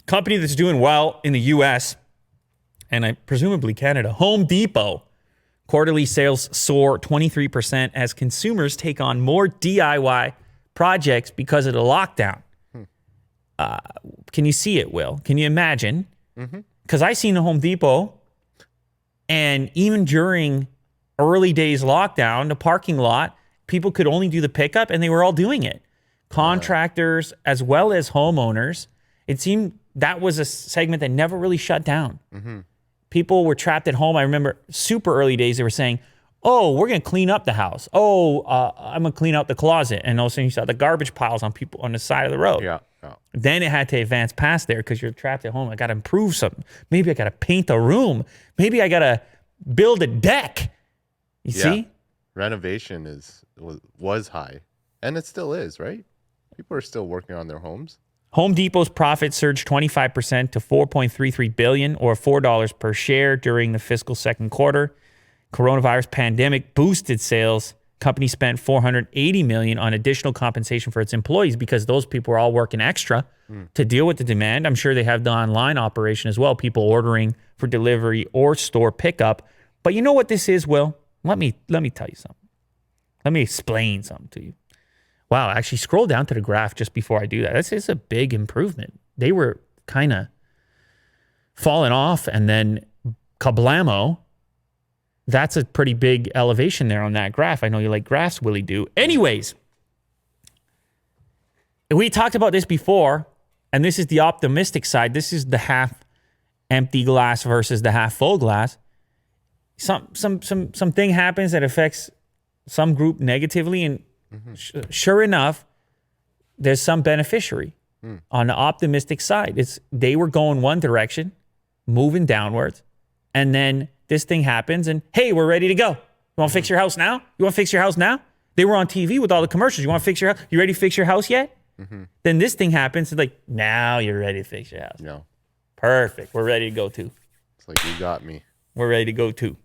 Company that's doing well in the U.S. and presumably Canada, Home Depot. Quarterly sales soar 23% as consumers take on more DIY projects because of the lockdown. Can you see it, Will? Can you imagine? Because I seen the Home Depot, and even during early days lockdown, the parking lot, people could only do the pickup, and they were all doing it. Contractors as well as homeowners. It seemed that was a segment that never really shut down. People were trapped at home. I remember super early days, they were saying, oh, we're going to clean up the house. Oh, I'm going to clean out the closet. And all of a sudden you saw the garbage piles on people on the side of the road. Yeah. Then it had to advance past there because you're trapped at home. I got to improve something. Maybe I got to paint a room. Maybe I got to build a deck. You see? Renovation was high, and it still is, right? People are still working on their homes. Home Depot's profit surged 25% to $4.33 billion or $4 per share during the fiscal second quarter. Coronavirus pandemic boosted sales. Company spent $480 million on additional compensation for its employees because those people were all working extra to deal with the demand. I'm sure they have the online operation as well, people ordering for delivery or store pickup. But you know what this is, Will? Let me tell you something. Let me explain something to you. Wow, actually scroll down to the graph just before I do that. It's a big improvement. They were kind of falling off, and then kablamo. That's a pretty big elevation there on that graph. I know you like graphs, Willie do. Anyways, we talked about this before, and this is the optimistic side. This is the half empty glass versus the half full glass. Something happens that affects some group negatively, and sure enough, there's some beneficiary on the optimistic side. They were going one direction, moving downwards, and then this thing happens, and hey, we're ready to go. You want to fix your house now? You want to fix your house now? They were on TV with all the commercials. You want to fix your house? You ready to fix your house yet? Then this thing happens. It's like, now you're ready to fix your house. No. Perfect. We're ready to go too. It's like, you got me. We're ready to go too.